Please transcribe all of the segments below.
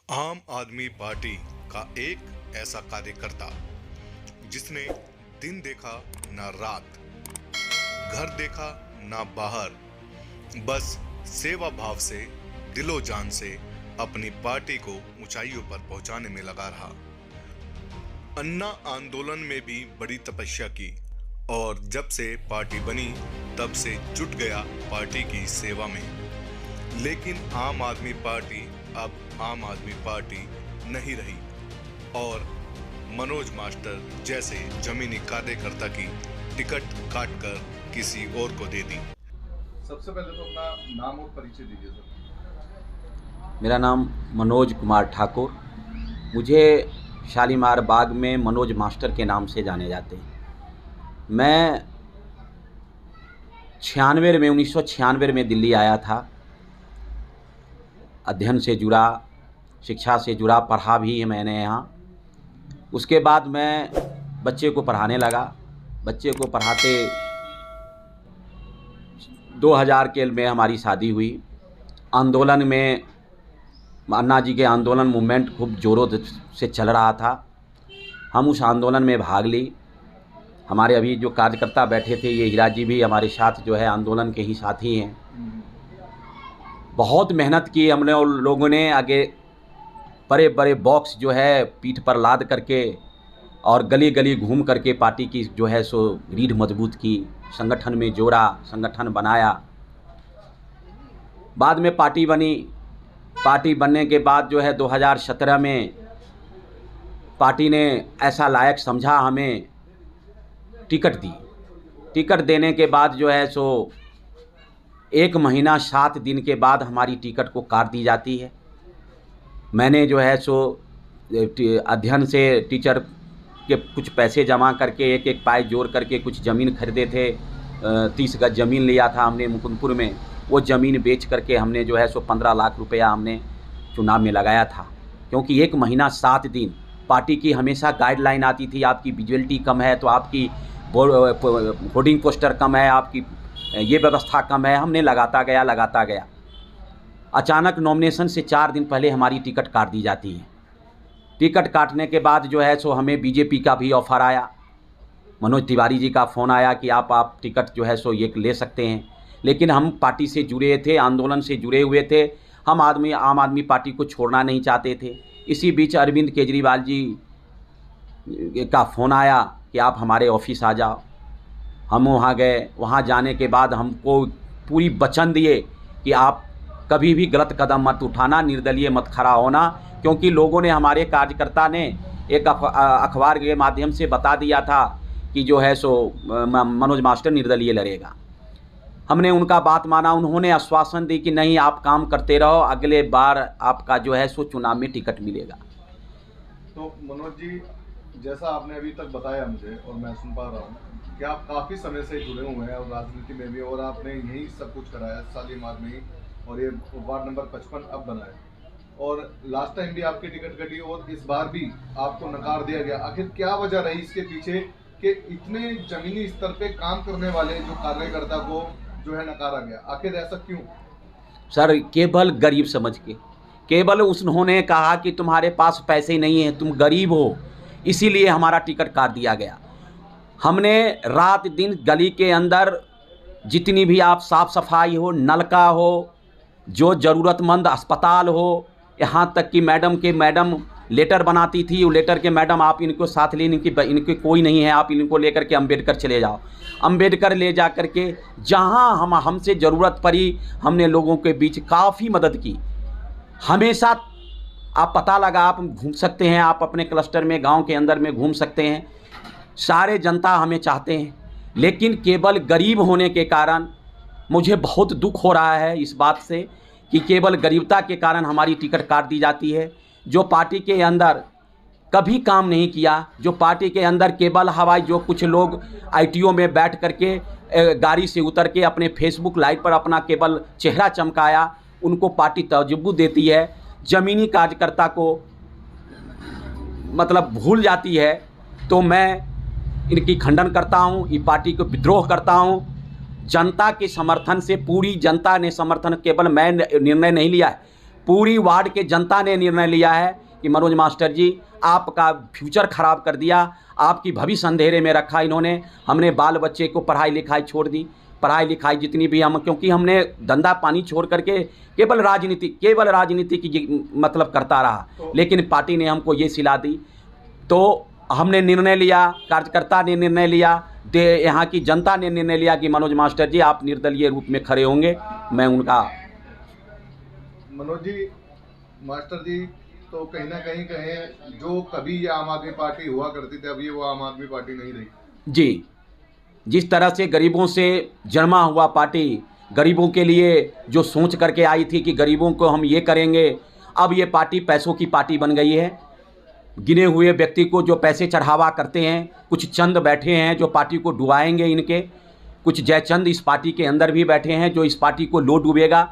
आम आदमी पार्टी का एक ऐसा कार्यकर्ता जिसने दिन देखा ना रात, घर देखा ना बाहर, बस सेवा भाव से दिलो जान से अपनी पार्टी को ऊंचाइयों पर पहुंचाने में लगा रहा। अन्ना आंदोलन में भी बड़ी तपस्या की और जब से पार्टी बनी तब से जुट गया पार्टी की सेवा में। लेकिन आम आदमी पार्टी अब आम आदमी पार्टी नहीं रही और मनोज मास्टर जैसे जमीनी कार्यकर्ता की टिकट काटकर किसी और को दे दी। सबसे पहले तो अपना नाम और परिचय दीजिए सर। मेरा नाम मनोज कुमार ठाकुर, मुझे शालीमार बाग में मनोज मास्टर के नाम से जाने जाते हैं। मैं 1996 में दिल्ली आया था। अध्ययन से जुड़ा, शिक्षा से जुड़ा, पढ़ा भी है मैंने यहाँ। उसके बाद मैं बच्चे को पढ़ाने लगा। बच्चे को पढ़ाते 2000 के में हमारी शादी हुई। आंदोलन में अन्ना जी के आंदोलन मूवमेंट खूब ज़ोरों से चल रहा था। हम उस आंदोलन में भाग ली। हमारे अभी जो कार्यकर्ता बैठे थे, ये हीरा जी भी हमारे साथ जो है आंदोलन के ही साथी हैं। बहुत मेहनत की हमने और लोगों ने। आगे बड़े बड़े बॉक्स जो है पीठ पर लाद करके और गली गली घूम करके पार्टी की जो है सो रीढ़ मजबूत की, संगठन में जोड़ा, संगठन बनाया। बाद में पार्टी बनी। पार्टी बनने के बाद जो है 2017 में पार्टी ने ऐसा लायक समझा, हमें टिकट दी। टिकट देने के बाद जो है सो 1 महीना 7 दिन के बाद हमारी टिकट को काट दी जाती है। मैंने जो है सो अध्ययन से टीचर के कुछ पैसे जमा करके एक एक पाई जोड़ करके कुछ ज़मीन खरीदे थे। 30 गज ज़मीन लिया था हमने मुकुंदपुर में। वो ज़मीन बेच करके हमने जो है सो 15 लाख रुपया हमने चुनाव में लगाया था। क्योंकि 1 महीना 7 दिन पार्टी की हमेशा गाइडलाइन आती थी, आपकी विजुअलिटी कम है तो आपकी होर्डिंग पोस्टर कम है, आपकी ये व्यवस्था कम है। हमने लगाता गया। अचानक नॉमिनेशन से 4 दिन पहले हमारी टिकट काट दी जाती है। टिकट काटने के बाद जो है सो हमें बीजेपी का भी ऑफ़र आया। मनोज तिवारी जी का फ़ोन आया कि आप टिकट जो है सो ये ले सकते हैं। लेकिन हम पार्टी से जुड़े थे, आंदोलन से जुड़े हुए थे। हम आम आदमी पार्टी को छोड़ना नहीं चाहते थे। इसी बीच अरविंद केजरीवाल जी का फ़ोन आया कि आप हमारे ऑफिस आ जाओ। हम वहाँ गए। वहाँ जाने के बाद हमको पूरी वचन दिए कि आप कभी भी गलत कदम मत उठाना, निर्दलीय मत खड़ा होना। क्योंकि लोगों ने, हमारे कार्यकर्ता ने एक अखबार के माध्यम से बता दिया था कि जो है सो मनोज मास्टर निर्दलीय लड़ेगा। हमने उनका बात माना। उन्होंने आश्वासन दी कि नहीं, आप काम करते रहो, अगले बार आपका जो है सो चुनाव में टिकट मिलेगा। तो मनोज जी, जैसा आपने अभी तक बताया मुझे और मैं सुन पा रहा हूँ कि आप काफ़ी समय से जुड़े हुए हैं और राजनीति में भी, और आपने यही सब कुछ कराया शालीमार में ही, और ये वार्ड नंबर 55 अब बना है। और लास्ट टाइम भी आपकी टिकट कटी और इस बार भी आपको नकार दिया गया। आखिर क्या वजह रही इसके पीछे कि इतने जमीनी स्तर पे काम करने वाले जो कार्यकर्ता को जो है नकारा गया? आखिर ऐसा क्यों? सर, केवल गरीब समझ के, केवल उन्होंने कहा कि तुम्हारे पास पैसे नहीं है, तुम गरीब हो, इसीलिए हमारा टिकट काट दिया गया। हमने रात दिन गली के अंदर जितनी भी आप साफ़ सफाई हो, नलका हो, जो ज़रूरतमंद अस्पताल हो, यहाँ तक कि मैडम लेटर बनाती थी। वो लेटर के मैडम, आप इनको साथ ले, इनके कोई नहीं है, आप इनको लेकर के अम्बेडकर चले जाओ। अम्बेडकर ले जा कर के जहाँ हमसे ज़रूरत पड़ी, हमने लोगों के बीच काफ़ी मदद की। हमेशा आप पता लगा, आप घूम सकते हैं, आप अपने क्लस्टर में, गांव के अंदर में घूम सकते हैं। सारे जनता हमें चाहते हैं, लेकिन केवल गरीब होने के कारण मुझे बहुत दुख हो रहा है इस बात से कि केवल गरीबता के कारण हमारी टिकट काट दी जाती है। जो पार्टी के अंदर कभी काम नहीं किया, जो पार्टी के अंदर केवल हवाई, जो कुछ लोग आईटीओ में बैठ करके गाड़ी से उतर के अपने फेसबुक लाइव पर अपना केवल चेहरा चमकाया, उनको पार्टी तजुर्बा देती है, ज़मीनी कार्यकर्ता को मतलब भूल जाती है। तो मैं इनकी खंडन करता हूँ, ये पार्टी को विद्रोह करता हूँ। जनता के समर्थन से, पूरी जनता ने समर्थन, केवल मैं निर्णय नहीं लिया है, पूरी वार्ड के जनता ने निर्णय लिया है कि मनोज मास्टर जी आपका फ्यूचर ख़राब कर दिया, आपकी भविष्य अंधेरे में रखा इन्होंने। हमने बाल बच्चे को पढ़ाई लिखाई छोड़ दी, पढ़ाई लिखाई जितनी भी हम, क्योंकि हमने धंधा पानी छोड़ करके केवल राजनीति की मतलब करता रहा, लेकिन पार्टी ने हमको ये सिला दी। तो हमने निर्णय लिया, कार्यकर्ता ने निर्णय लिया, यहाँ की जनता ने निर्णय लिया कि मनोज मास्टर जी आप निर्दलीय रूप में खड़े होंगे। मैं उनका मनोज जी, मास्टर जी तो कहीं ना कहीं कहें जो कभी ये आम आदमी पार्टी हुआ करती थी, अभी वो आम आदमी पार्टी नहीं रही जी। जिस तरह से गरीबों से जन्मा हुआ पार्टी, गरीबों के लिए जो सोच करके आई थी कि गरीबों को हम ये करेंगे, अब ये पार्टी पैसों की पार्टी बन गई है। गिने हुए व्यक्ति को जो पैसे चढ़ावा करते हैं, कुछ चंद बैठे हैं जो पार्टी को डुबाएंगे, इनके कुछ जयचंद इस पार्टी के अंदर भी बैठे हैं जो इस पार्टी को लो डूबेगा।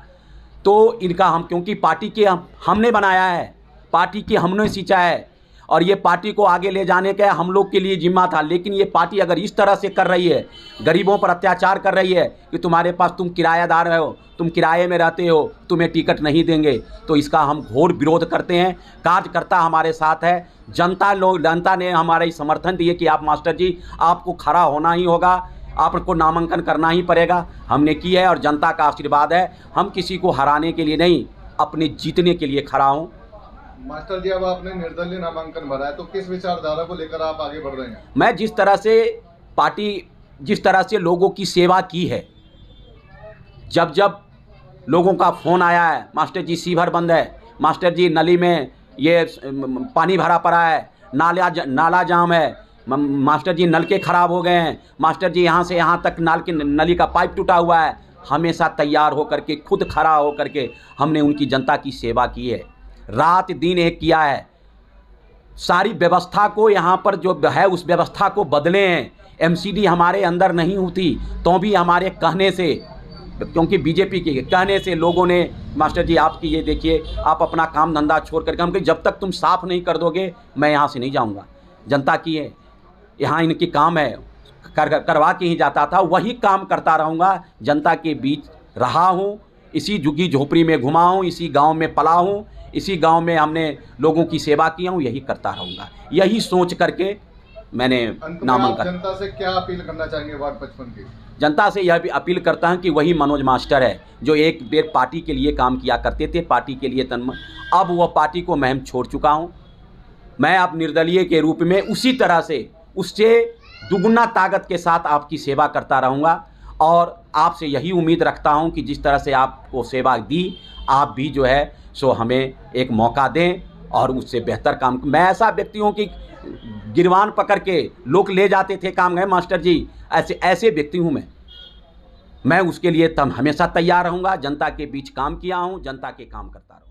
तो इनका हम, क्योंकि पार्टी के हमने बनाया है, पार्टी की हमने सींचा है और ये पार्टी को आगे ले जाने का हम लोग के लिए जिम्मा था। लेकिन ये पार्टी अगर इस तरह से कर रही है, गरीबों पर अत्याचार कर रही है कि तुम्हारे पास, तुम किराएदार हो, तुम किराए में रहते हो, तुम्हें टिकट नहीं देंगे, तो इसका हम घोर विरोध करते हैं। कार्यकर्ता हमारे साथ है, जनता ने हमारा समर्थन दिए कि आप मास्टर जी आपको खड़ा होना ही होगा, आपको नामांकन करना ही पड़ेगा। हमने किया है और जनता का आशीर्वाद है। हम किसी को हराने के लिए नहीं, अपने जीतने के लिए खड़ा हूँ। मास्टर जी, अब आपने निर्दलीय नामांकन भरा है तो किस विचारधारा को लेकर आप आगे बढ़ रहे हैं? मैं जिस तरह से पार्टी, जिस तरह से लोगों की सेवा की है, जब जब लोगों का फ़ोन आया है, मास्टर जी सीवर बंद है, मास्टर जी नली में ये पानी भरा पड़ा है, नाला जाम है, मास्टर जी नलके ख़राब हो गए हैं, मास्टर जी यहाँ से यहाँ तक नली का पाइप टूटा हुआ है, हमेशा तैयार होकर के, खुद खड़ा होकर के हमने उनकी जनता की सेवा की है, रात दिन एक किया है। सारी व्यवस्था को यहाँ पर जो है उस व्यवस्था को बदले हैं। एमसीडी हमारे अंदर नहीं होती तो भी हमारे कहने से, क्योंकि बीजेपी के कहने से लोगों ने, मास्टर जी आपकी ये देखिए, आप अपना काम धंधा छोड़ करके, हम कहीं जब तक तुम साफ नहीं कर दोगे मैं यहाँ से नहीं जाऊँगा। जनता की है, यहाँ इनकी काम है, करवा के ही जाता था, वही काम करता रहूँगा। जनता के बीच रहा हूँ, इसी झुग्गी झोपड़ी में घुमा हूँ, इसी गांव में पला हूँ, इसी गांव में हमने लोगों की सेवा किया हूँ, यही करता रहूँगा। यही सोच करके मैंने नामांकन। जनता से क्या अपील करना चाहेंगे वार्ड 55 की? जनता से यह भी अपील करता हूँ कि वही मनोज मास्टर है जो एक देर पार्टी के लिए काम किया करते थे, पार्टी के लिए अब वह पार्टी को मैं छोड़ चुका हूँ। मैं अब निर्दलीय के रूप में उसी तरह से, उससे दुगुना ताकत के साथ आपकी सेवा करता रहूँगा और आपसे यही उम्मीद रखता हूँ कि जिस तरह से आपको सेवा दी, आप भी जो है सो हमें एक मौका दें और उससे बेहतर काम। मैं ऐसा व्यक्ति हूँ कि गिरवान पकड़ के लोग ले जाते थे काम गए मास्टर जी, ऐसे व्यक्ति हूँ मैं उसके लिए हमेशा तैयार रहूँगा। जनता के बीच काम किया हूँ, जनता के काम करता रहूँगा।